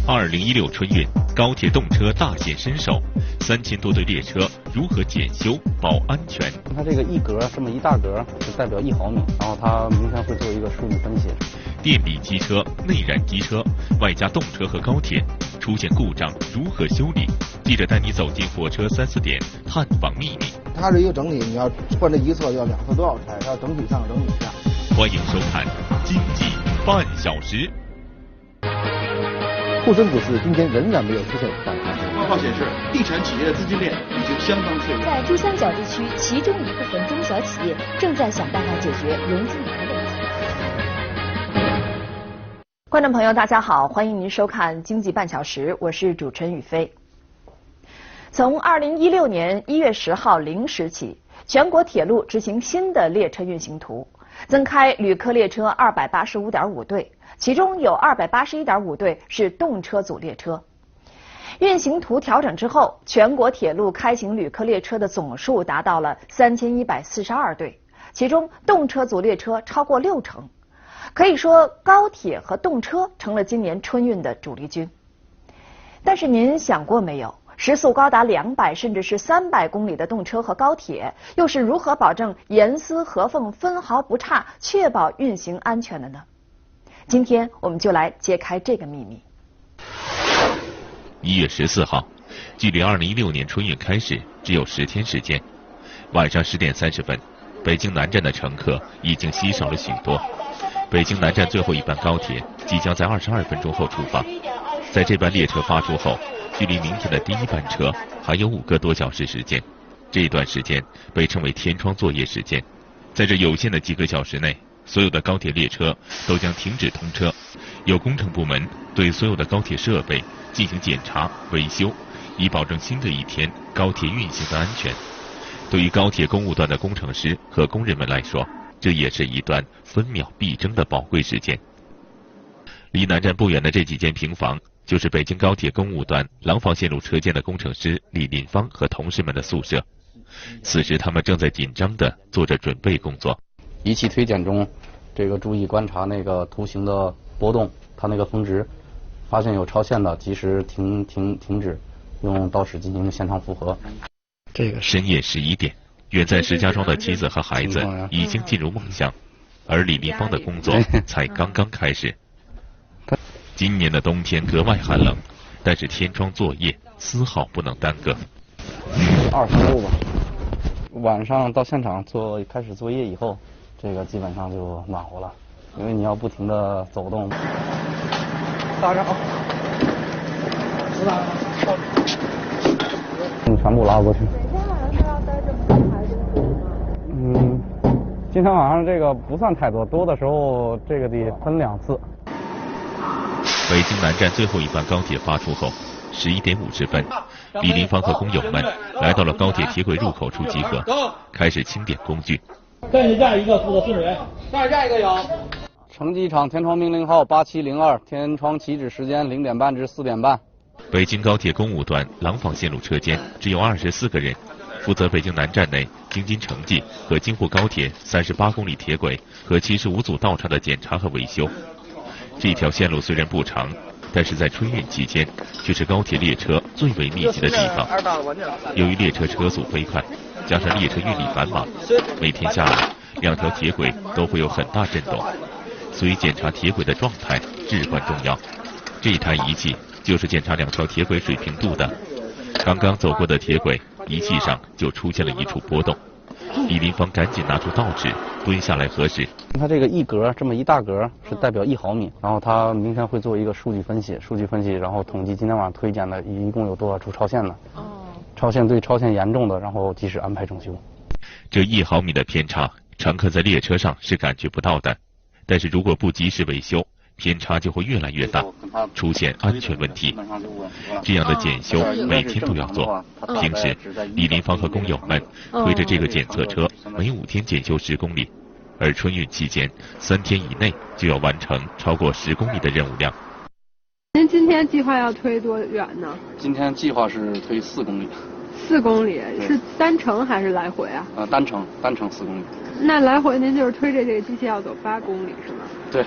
2016春运，高铁动车大显身手，3000多对列车如何检修保安全？它这个一格这么一大格，就代表1毫米，然后它明天会做一个数据分析。电力机车、内燃机车，外加动车和高铁出现故障如何修理？记者带你走进火车3、4点，探访秘密。它是一个整体，你要换这一侧要2侧都要拆，要整体上整体下。欢迎收看《经济半小时》。沪深股市今天仍然没有出现反弹。报告显示，地产企业的资金链已经相当脆弱。在珠三角地区，其中一部分中小企业正在想办法解决融资难的问题。观众朋友，大家好，欢迎您收看《经济半小时》，我是主持人雨飞。从2016年1月10号0时起，全国铁路执行新的列车运行图，增开旅客列车285.5对。其中有281.5对是动车组列车。运行图调整之后，全国铁路开行旅客列车的总数达到了3142对，其中动车组列车超过60%。可以说，高铁和动车成了今年春运的主力军。但是您想过没有，时速高达200甚至是300公里的动车和高铁，又是如何保证严丝合缝、分毫不差，确保运行安全的呢？今天我们就来揭开这个秘密。1月14号，距离2016年春运开始只有10天时间。晚上10点30分，北京南站的乘客已经稀少了许多。北京南站最后一班高铁即将在22分钟后出发。在这班列车发出后，距离明天的第一班车还有5个多小时时间。这段时间被称为天窗作业时间。在这有限的几个小时内，所有的高铁列车都将停止通车，有工程部门对所有的高铁设备进行检查维修，以保证新的一天高铁运行的安全。对于高铁公务段的工程师和工人们来说，这也是一段分秒必争的宝贵时间。离南站不远的这几间平房，就是北京高铁公务段廊坊线路车间的工程师李林芳和同事们的宿舍。此时他们正在紧张地做着准备工作。仪器推检中，这个注意观察那个图形的波动，它那个峰值，发现有超限的，及时停止，用倒齿进行现场复核。这个深夜11点，远在石家庄的妻子和孩子已经进入梦乡，而李林芳的工作才刚刚开始。今年的冬天格外寒冷，但是天窗作业丝毫不能耽搁。20分钟吧，晚上到现场开始作业以后，这个基本上就暖和了，因为你要不停的走动。大家好，你全部拉过去。每天晚上都要待这么多排队吗？今天晚上这个不算太多，多的时候这个得分2次。北京南站最后一班高铁发出后，11点50分，李林芳和工友们来到了高铁铁轨入口处集合，开始清点工具。跟着下一个负责顺水。下一个有。城机场天窗命令号8702，天窗起止时间0点半至4点半。北京高铁公务段廊坊线路车间只有24个人，负责北京南站内京津城际和京沪高铁38公里铁轨和75组道岔的检查和维修。这条线路虽然不长，但是在春运期间却是高铁列车最为密集的地方。由于列车车速飞快，加上列车运力繁忙，每天下来2条铁轨都会有很大震动，所以检查铁轨的状态至关重要。这台仪器就是检查2条铁轨水平度的。刚刚走过的铁轨仪器上就出现了一处波动，李林芳赶紧拿出倒齿蹲下来核实。它这个一格这么一大格是代表1毫米，然后它明天会做一个数据分析，然后统计今天晚上推检的一共有多少处超限的。超限对超限严重的，然后及时安排整修。这1毫米的偏差，乘客在列车上是感觉不到的，但是如果不及时维修，偏差就会越来越大，出现安全问题。这样的检修每天都要做。平时，李林芳和工友们推着这个检测车，每5天检修10公里，而春运期间3天以内就要完成超过10公里的任务量。您今天计划要推多远呢？今天计划是推4公里。4公里是单程还是来回啊？单程4公里。那来回您就是推着这个机器要走8公里是吗？对。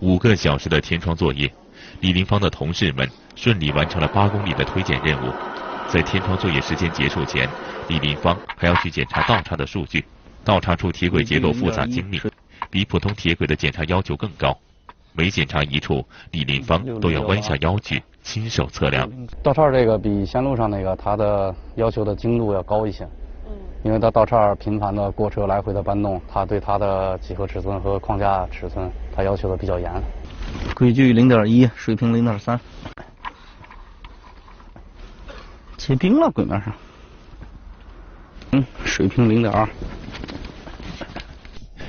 5个小时的天窗作业，李林芳的同事们顺利完成了8公里的推检任务。在天窗作业时间结束前，李林芳还要去检查倒叉的数据。倒叉处铁轨结构复杂精密，比普通铁轨的检查要求更高。每检查一处，李林芳都要弯下腰去亲手测量。倒叉这个比线路上那个它的要求的精度要高一些。因为它倒叉频繁的过车来回的搬动，它对它的几何尺寸和框架尺寸，它要求的比较严。轨距0.1，水平0.3，切冰了轨面上。水平0.2。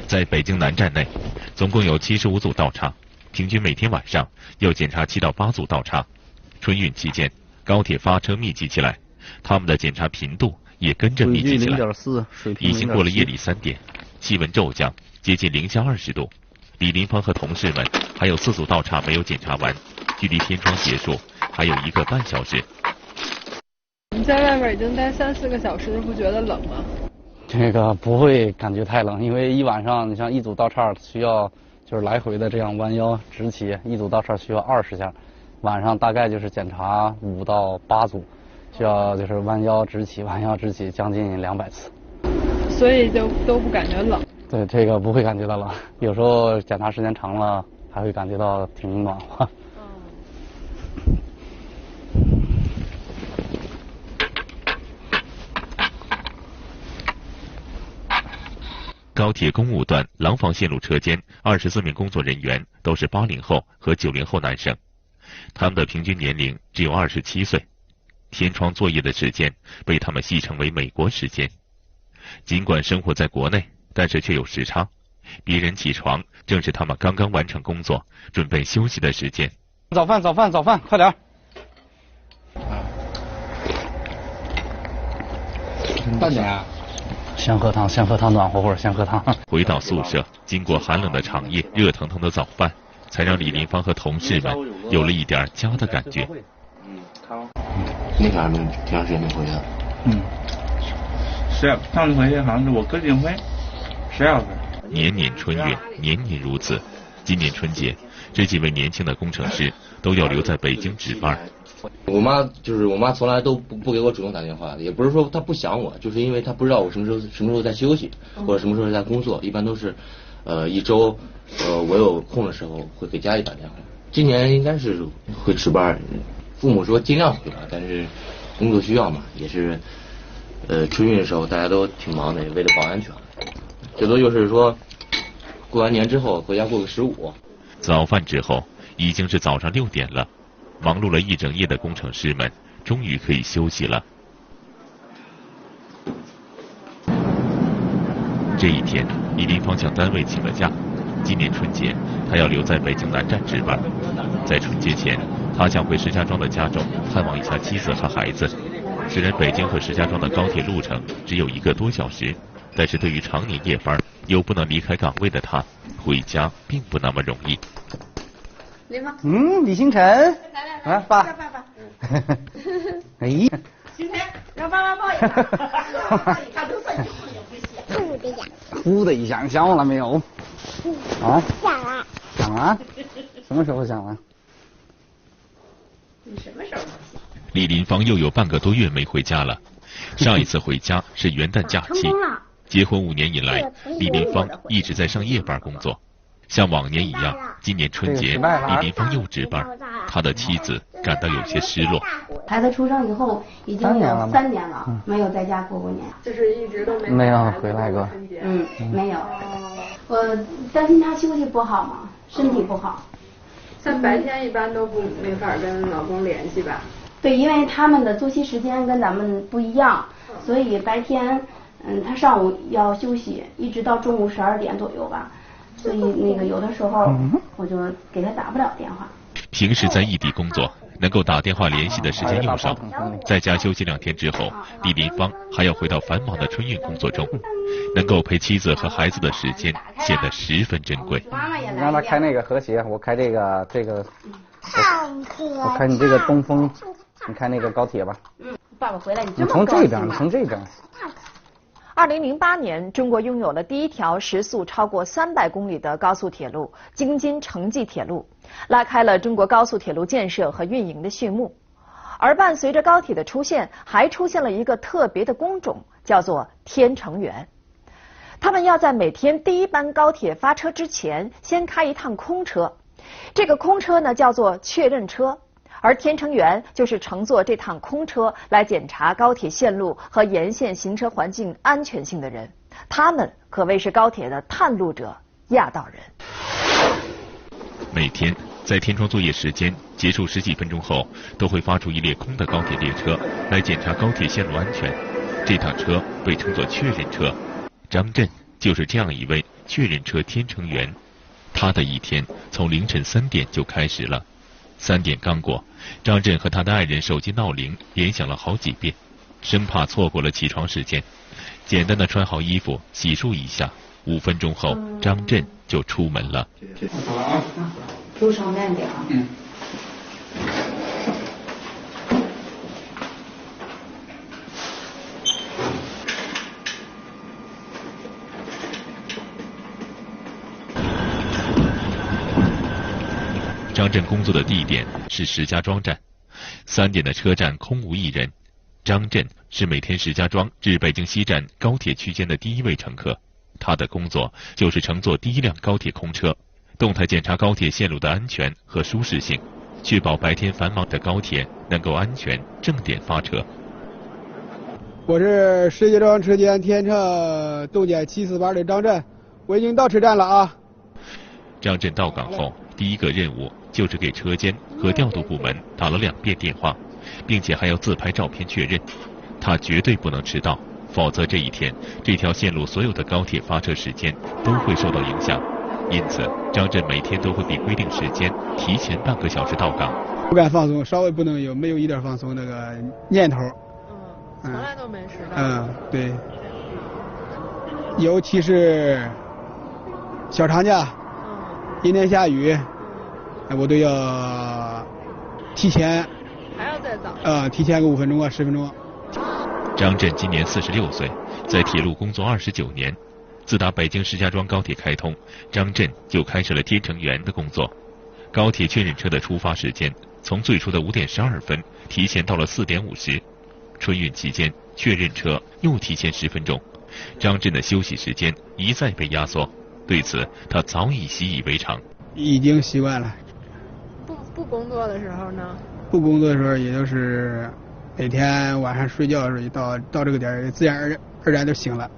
在北京南站内，总共有75组倒叉，平均每天晚上要检查7到8组倒叉。春运期间，高铁发车密集起来，他们的检查频度也跟着密集起来。已经过了夜里3点，气温骤降，接近零下20度。李林芳和同事们还有4组倒叉没有检查完，距离天窗结束还有1个半小时。你在外面已经待3、4个小时，不觉得冷吗？这个不会感觉太冷，因为一晚上你像一组倒叉需要就是来回的这样弯腰直起，一组倒叉需要20下，晚上大概就是检查5到8组，需要就是弯腰直起将近200次。所以就都不感觉冷。对，这个不会感觉到冷，有时候检查时间长了还会感觉到挺暖和。高铁公务段廊坊线路车间24名工作人员都是80后和90后男生，他们的平均年龄只有27岁。天窗作业的时间被他们戏称为美国时间。尽管生活在国内，但是却有时差，别人起床正是他们刚刚完成工作准备休息的时间。早饭，快点！淡点啊！先喝汤，暖和会儿，先喝汤。回到宿舍，经过寒冷的长夜，热腾腾的早饭，才让李林芳和同事们有了一点家的感觉。那啥没挺长时间没回来。是上次回去好像是我哥订回10小时。年年春运，年年如此。今年春节，这几位年轻的工程师都要留在北京值班。我妈从来都不给我主动打电话，也不是说她不想我，就是因为她不知道我什么时候在休息，或者什么时候在工作，一般都是一周我有空的时候会给家里打电话。今年应该是会值班，父母说尽量回吧，但是工作需要嘛，也是春运的时候大家都挺忙的，为了保安全，最多就是说过完年之后回家过个15。早饭之后已经是早上6点了，忙碌了一整夜的工程师们终于可以休息了。这一天，李林芳向单位请了假，今年春节他要留在北京南站值班。在春节前，他想回石家庄的家中看望一下妻子和孩子。虽然北京和石家庄的高铁路程只有1个多小时，但是对于常年夜班又不能离开岗位的他，回家并不那么容易。李星辰，来爸。哎，星辰，让爸爸抱一下。他都算呼的一下，想我了没有？啊？想了。什么时候想了？你什么时候想？李林芳又有半个多月没回家了，上一次回家是元旦假期。结婚5年以来，李林芳一直在上夜班工作。像往年一样，今年春节李林芳又值班，他的妻子感到有些失落。孩子出生以后已经有3年了，没有在家过过年，就是一直都没有回来过。没有。我担心他休息不好嘛，身体不好。像白天一般都没法跟老公联系吧？对，因为他们的作息时间跟咱们不一样，所以白天他上午要休息，一直到中午12点左右吧。所以有的时候我就给他打不了电话。平时在异地工作，能够打电话联系的时间又少，在家休息2天之后，李林芳还要回到繁忙的春运工作中，能够陪妻子和孩子的时间显得十分珍贵。让他开那个和谐，我开这个，我开你这个东风，你开那个高铁吧。爸爸回来你从这边， 2008年，中国拥有了第一条时速超过300公里的高速铁路——京津城际铁路，拉开了中国高速铁路建设和运营的序幕。而伴随着高铁的出现，还出现了一个特别的工种，叫做天成员。他们要在每天第一班高铁发车之前，先开一趟空车。这个空车呢，叫做确认车。而天成员就是乘坐这趟空车来检查高铁线路和沿线行车环境安全性的人，他们可谓是高铁的探路者、压道人。每天在天窗作业时间结束10几分钟后，都会发出一列空的高铁列车来检查高铁线路安全。这趟车被称作确认车。张震就是这样一位确认车天成员，他的一天从凌晨3点就开始了。3点刚过，张震和他的爱人手机闹铃连响了好几遍，生怕错过了起床时间。简单的穿好衣服，洗漱一下，5分钟后，张震就出门了。好了啊，路上慢点啊。张震工作的地点是石家庄站，3点的车站空无一人。张震是每天石家庄至北京西站高铁区间的第一位乘客，他的工作就是乘坐第一辆高铁空车，动态检查高铁线路的安全和舒适性，确保白天繁忙的高铁能够安全正点发车。我是石家庄车间天成动检748的张震，我已经到车站了啊。张震到岗后，第一个任务就是给车间和调度部门打了2遍电话，并且还要自拍照片确认。他绝对不能迟到，否则这一天这条线路所有的高铁发车时间都会受到影响。因此，张震每天都会比规定时间提前半个小时到岗。不敢放松，稍微不能没有一点放松那个念头。从来都没迟到。对。尤其是小长假，阴天下雨，我都要提前。还要再早。提前个5分钟啊10分钟。张震今年46岁，在铁路工作29年。自打北京石家庄高铁开通，张震就开始了天成员的工作。高铁确认车的出发时间从最初的5点12分提前到了4点50。春运期间，确认车又提前10分钟。张震的休息时间一再被压缩，对此他早已习以为常。已经习惯了。不工作的时候呢？不工作的时候，也就是每天晚上睡觉的时候，到这个点自然而然就醒了。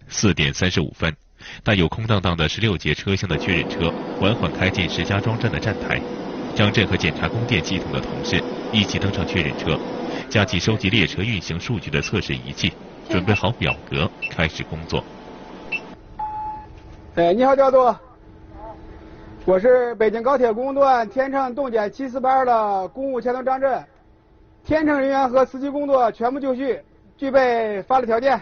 4点35分，带有空荡荡的16节车厢的确认车缓缓开进石家庄站的站台。张震和检查供电系统的同事一起登上确认车，架起收集列车运行数据的测试仪器，准备好表格，开始工作。你好，调度，我是北京高铁公路段天成动检748的公务前头张震，天成人员和司机工作全部就绪，具备法律条件。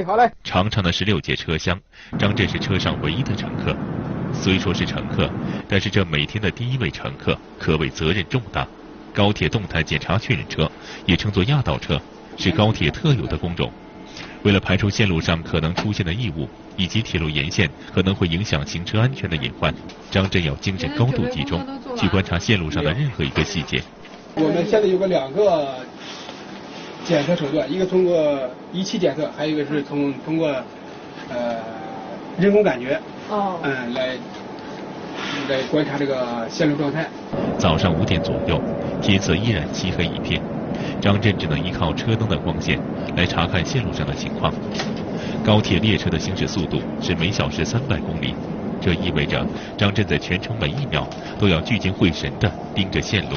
好嘞。长长的16节车厢，张震是车上唯一的乘客。虽说是乘客，但是这每天的第一位乘客可谓责任重大。高铁动态检查确认车，也称作压道车，是高铁特有的工种。为了排除线路上可能出现的异物，以及铁路沿线可能会影响行车安全的隐患，张震要精神高度集中，去观察线路上的任何一个细节。我们现在有个2个检测手段，一个通过仪器检测，还有一个是通过人工感觉来观察这个线路状态。早上5点左右，天色依然漆黑一片，张震只能依靠车灯的光线来查看线路上的情况。高铁列车的行驶速度是每小时300公里，这意味着张震在全程每1秒都要聚精会神地盯着线路，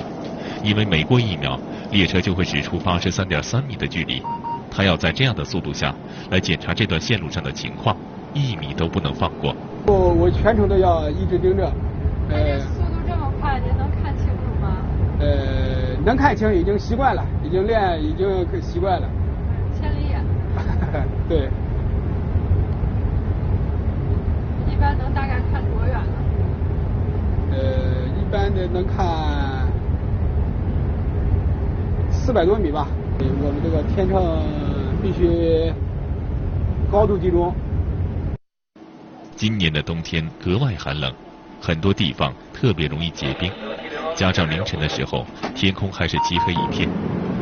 因为每过1秒，列车就会驶出83.3米的距离。他要在这样的速度下来检查这段线路上的情况，1米都不能放过。我全程都要一直盯着。速度这么快，您能看清楚吗？能看清，已经习惯了，已经习惯了。千里眼。对。一般能大概看多远呢？一般的能看400多米吧。我们这个天成必须高度集中。今年的冬天格外寒冷，很多地方特别容易结冰，加上凌晨的时候天空还是漆黑一片，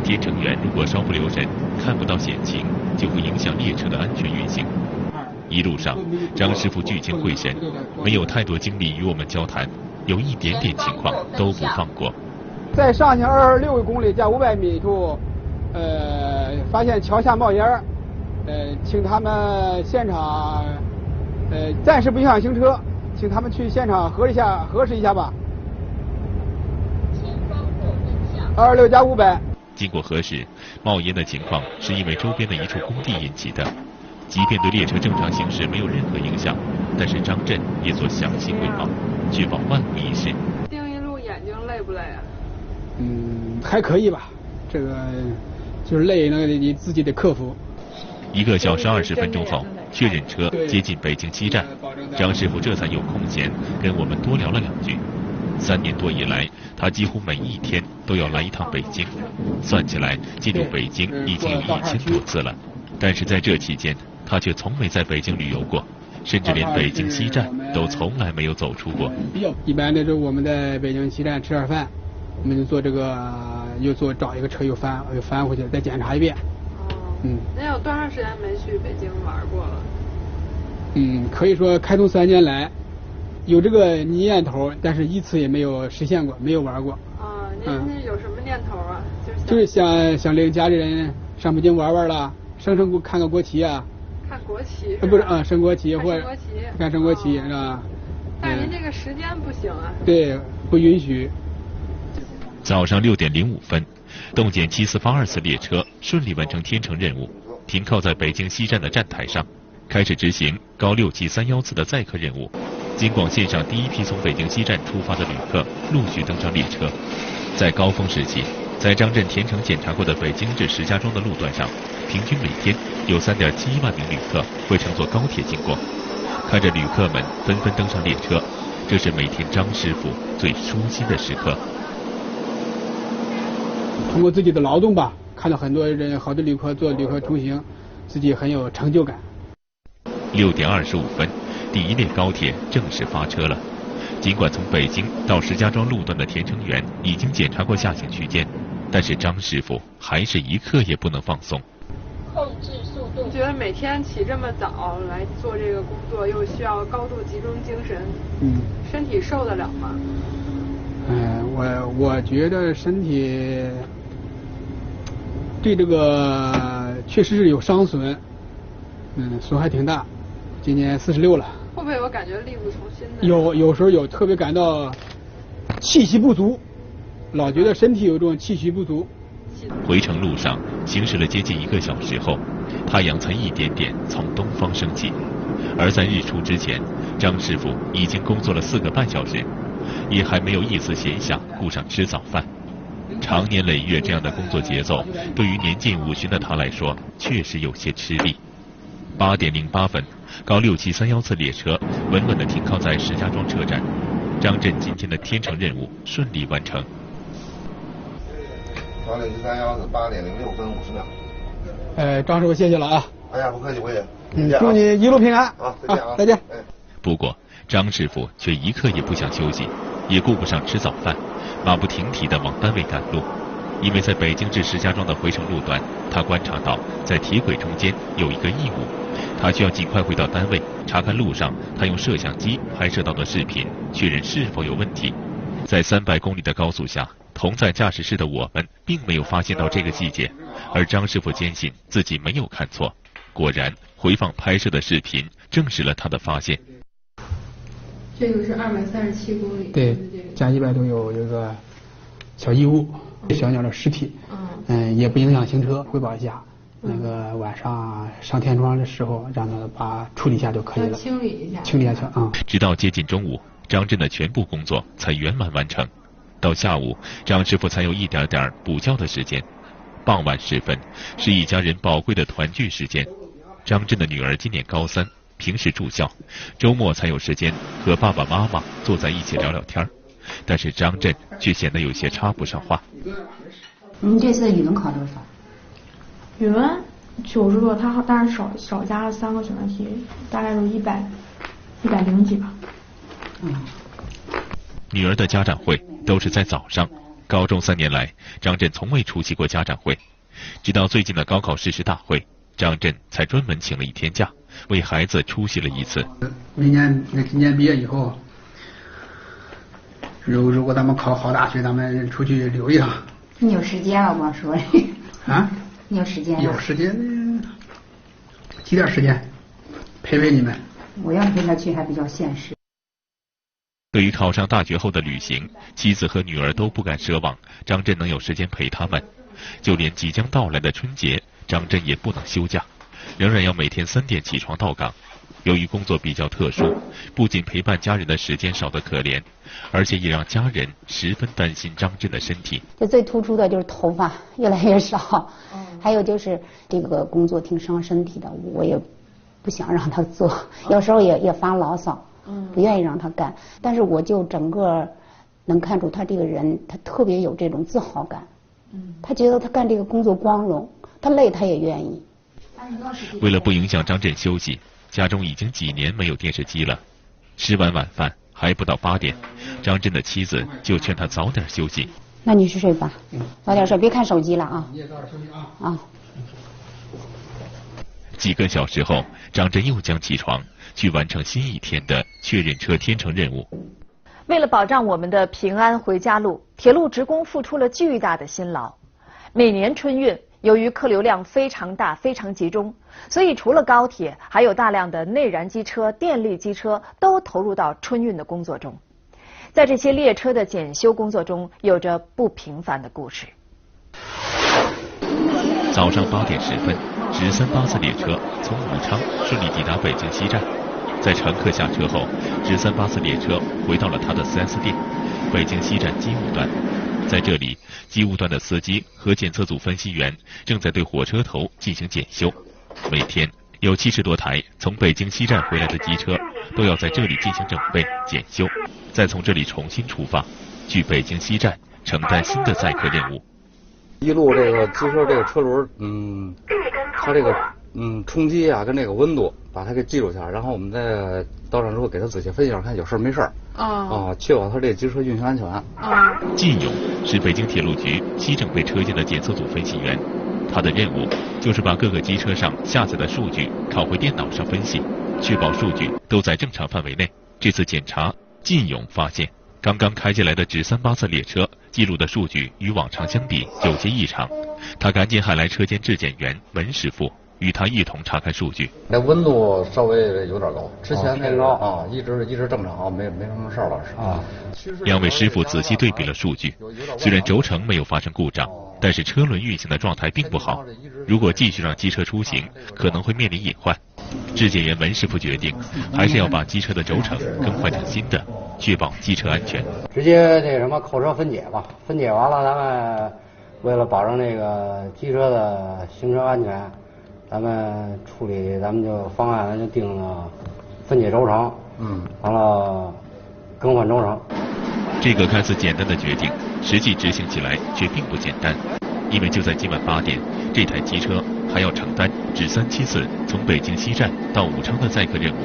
天乘员如果稍不留神看不到险情，就会影响列车的安全运行。一路上，张师傅聚精会神，没有太多精力与我们交谈，有一点点情况都不放过。在上行26公里加500米处，发现桥下冒烟儿，请他们现场，暂时不影响行车，请他们去现场核实一下吧。26加500。经过核实，冒烟的情况是因为周边的一处工地引起的。即便对列车正常行驶没有任何影响，但是张震也做详细汇报，确保万无一失。盯一路眼睛累不累啊？还可以吧，这个就是累，那个你自己得克服。1个小时20分钟后，确认车接近北京西站，张师傅这才有空闲跟我们多聊了2句。3年多以来，他几乎每一天都要来一趟北京，算起来进入北京已经有1000多次了。但是在这期间，他却从没在北京旅游过，甚至连北京西站都从来没有走出过。一般的时候我们在北京西站吃点饭，我们就坐这个找一个车又翻回去，再检查一遍。那有多长时间没去北京玩过了？可以说开通3年来，有这个念头，但是一次也没有实现过，没有玩过。您有什么念头啊？就是想领家里人上北京玩玩了，看个国旗啊。看国旗？不是升国旗或者看升国旗是吧？但是您这个时间不行啊。对，不允许。早上6点05分，动检7482次列车顺利完成天乘任务，停靠在北京西站的站台上，开始执行高6731次的载客任务。京广线上第一批从北京西站出发的旅客陆续登上列车。在高峰时期，在张震天乘检查过的北京至石家庄的路段上，平均每天有3.71万名旅客会乘坐高铁经过。看着旅客们纷纷登上列车，这是每天张师傅最舒心的时刻。通过自己的劳动吧，看到好多旅客坐旅客出行，自己很有成就感。6点25分，第1列高铁正式发车了。尽管从北京到石家庄路段的田乘员已经检查过下行区间，但是张师傅还是一刻也不能放松。控制速度。你觉得每天起这么早来做这个工作，又需要高度集中精神，身体受得了吗？我觉得身体对这个确实是有伤损，损害挺大。今年46了。会不会有感觉力不从心的？有时候有，特别感到气息不足，老觉得身体有这种气息不足。回程路上行驶了接近1个小时后，太阳才一点点从东方升起，而在日出之前，张师傅已经工作了4个半小时，也还没有一丝闲暇顾上吃早饭。长年累月这样的工作节奏，对于年近50的他来说，确实有些吃力。8点08分，高6731次列车稳稳地停靠在石家庄车站，张震今天的天乘任务顺利完成。高6731是8点06分50秒。张师傅谢谢了啊！哎呀，不客气，不客气。祝你一路平安啊！再见啊！再见。不过张师傅却一刻也不想休息，也顾不上吃早饭，马不停蹄地往单位赶路。因为在北京至石家庄的回程路段，他观察到在铁轨中间有一个异物，他需要尽快回到单位查看路上他用摄像机拍摄到的视频，确认是否有问题。在300公里的高速下，同在驾驶室的我们并没有发现到这个细节，而张师傅坚信自己没有看错。果然，回放拍摄的视频证实了他的发现。这个是237公里。对，加100多有一个小异物，小鸟的尸体。也不影响行车。汇报一下，那个晚上上天窗的时候，让他把处理一下就可以了。清理一下。清理一下啊。直到接近中午，张震的全部工作才圆满完成。到下午，张师傅才有一点点补觉的时间。傍晚时分，是一家人宝贵的团聚时间。张震的女儿今年高3，平时住校，周末才有时间和爸爸妈妈坐在一起聊聊天。但是张震却显得有些插不上话。您这次语文考多少？语文90多，他当然少加了3个选择题，大概有100几吧。女儿的家长会都是在早上。高中3年来，张震从未出席过家长会，直到最近的高考誓师大会，张震才专门请了1天假，为孩子出席了一次。今年毕业以后，如果咱们考好大学，咱们出去溜一趟。你有时间了吗？说的。啊？你有时间？有时间，挤点时间，陪陪你们。我要陪他去还比较现实。对于考上大学后的旅行，妻子和女儿都不敢奢望张震能有时间陪他们。就连即将到来的春节，张震也不能休假，仍然要每天3点起床到岗。由于工作比较特殊，不仅陪伴家人的时间少得可怜，而且也让家人十分担心张震的身体。就最突出的就是头发越来越少，还有就是这个工作挺伤身体的，我也不想让他做，有时候也发牢骚。不愿意让他干，但是我就整个能看出他这个人，他特别有这种自豪感。他觉得他干这个工作光荣，他累他也愿意。为了不影响张震休息，家中已经几年没有电视机了。吃完晚饭还不到8点，张震的妻子就劝他早点休息。那你去睡吧，早点睡，别看手机了啊。你也早点休息啊。啊。几个小时后，张震又将起床，去完成新1天的确认车天成任务。为了保障我们的平安回家路，铁路职工付出了巨大的辛劳。每年春运，由于客流量非常大、非常集中，所以除了高铁，还有大量的内燃机车、电力机车都投入到春运的工作中。在这些列车的检修工作中，有着不平凡的故事。早上8点10分，直3巴士列车从武昌顺利抵达北京西站。在乘客下车后，直3巴士列车回到了他的4S店——北京西站机务段。在这里，机务段的司机和检测组分析员正在对火车头进行检修。每天有70多台从北京西站回来的机车都要在这里进行整备、检修，再从这里重新出发，去北京西站承担新的载客任务。一路这个机车这个车轮，它这个冲击啊跟这个温度，把它给记录下来，然后我们在到站之后给它仔细分析，看有事没事确保它这个机车运行安全。靳勇是北京铁路局西整备车间的检测组分析员，他的任务就是把各个机车上下载的数据拷回电脑上分析，确保数据都在正常范围内。这次检查，靳勇发现刚刚开进来的直3巴士列车记录的数据与往常相比有些异常，他赶紧喊来车间质检员文师傅，与他一同查看数据。那温度稍微有点高，之前那个一直正常，没什么事了2位师傅仔细对比了数据，虽然轴承没有发生故障，但是车轮运行的状态并不好，如果继续让机车出行，可能会面临隐患。质检员文师傅决定，还是要把机车的轴承更换成新的，确保机车安全。直接扣车分解吧，分解完了，咱们为了保证这个机车的行车安全，咱们就方案就定了分解轴承，完了更换轴承。这个看似简单的决定，实际执行起来却并不简单，因为就在今晚8点，这台机车还要承担直374从北京西站到武昌的载客任务。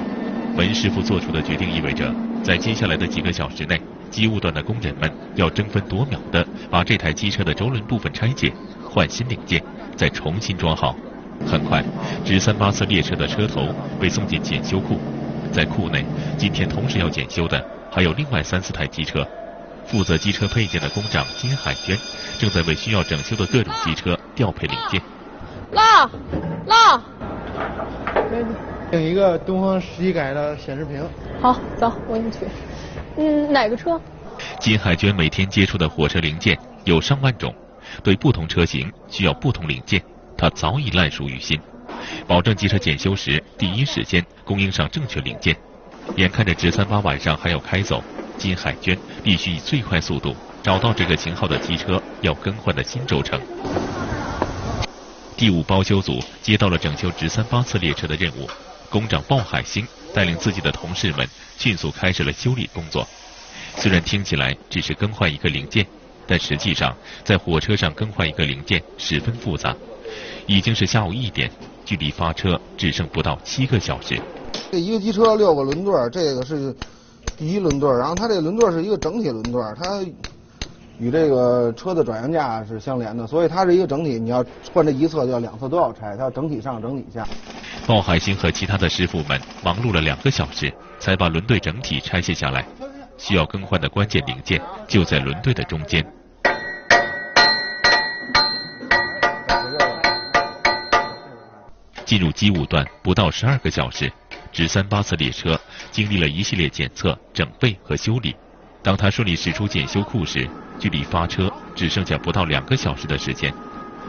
文师傅做出的决定意味着，在接下来的几个小时内，机务段的工人们要争分夺秒地把这台机车的轴轮部分拆解，换新零件，再重新装好。很快，直3巴士列车的车头被送进检修库，在库内，今天同时要检修的还有另外3、4台机车。负责机车配件的工长金海娟正在为需要整修的各种机车调配零件。拉，订一个东风11改的显示屏。好，走，我给你取。哪个车？金海娟每天接触的火车零件有上万种，对不同车型需要不同零件，她早已烂熟于心，保证机车检修时第一时间供应上正确零件。眼看着直3巴晚上还要开走，金海娟必须以最快速度找到这个型号的机车要更换的新轴承。第5包修组接到了整修直3巴士列车的任务，工长鲍海星带领自己的同事们迅速开始了修理工作。虽然听起来只是更换一个零件，但实际上在火车上更换一个零件十分复杂。已经是下午1点，距离发车只剩不到7个小时。这一个机车6个轮队，这个是第一轮队，然后它这轮队是一个整体轮队，它与这个车的转向架是相连的，所以它是一个整体。你要换这一侧，就要2侧都要拆，它要整体上整体下。鲍海星和其他的师傅们忙碌了2个小时，才把轮队整体拆卸下来。需要更换的关键零件就在轮队的中间。进入机务段不到12个小时，直38次列车经历了一系列检测、整备和修理。当它顺利驶出检修库时，距离发车只剩下不到2个小时的时间。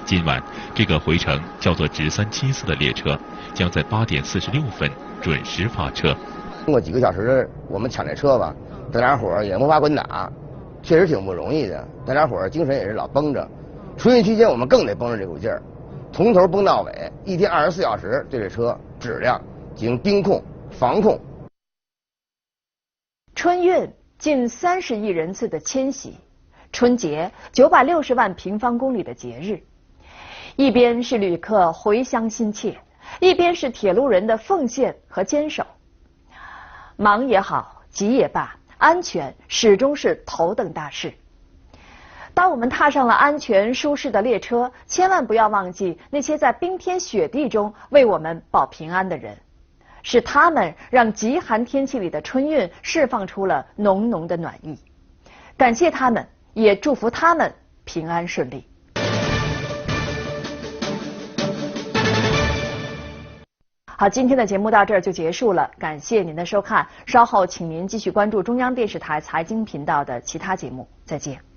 今晚这个回程叫做直374的列车将在8点46分准时发车。经过几个小时我们抢这车吧，大家伙也摸爬滚打，确实挺不容易的。大家伙精神也是老绷着，春运期间我们更得绷着这股劲儿，从头绷到尾，一天24小时对这车质量进行盯控、防控。春运近30亿人次的迁徙，春节960万平方公里的节日，一边是旅客回乡心切，一边是铁路人的奉献和坚守。忙也好，急也罢，安全始终是头等大事。当我们踏上了安全舒适的列车，千万不要忘记那些在冰天雪地中为我们保平安的人，是他们让极寒天气里的春运释放出了浓浓的暖意。感谢他们，也祝福他们平安顺利。好，今天的节目到这儿就结束了，感谢您的收看。稍后请您继续关注中央电视台财经频道的其他节目，再见。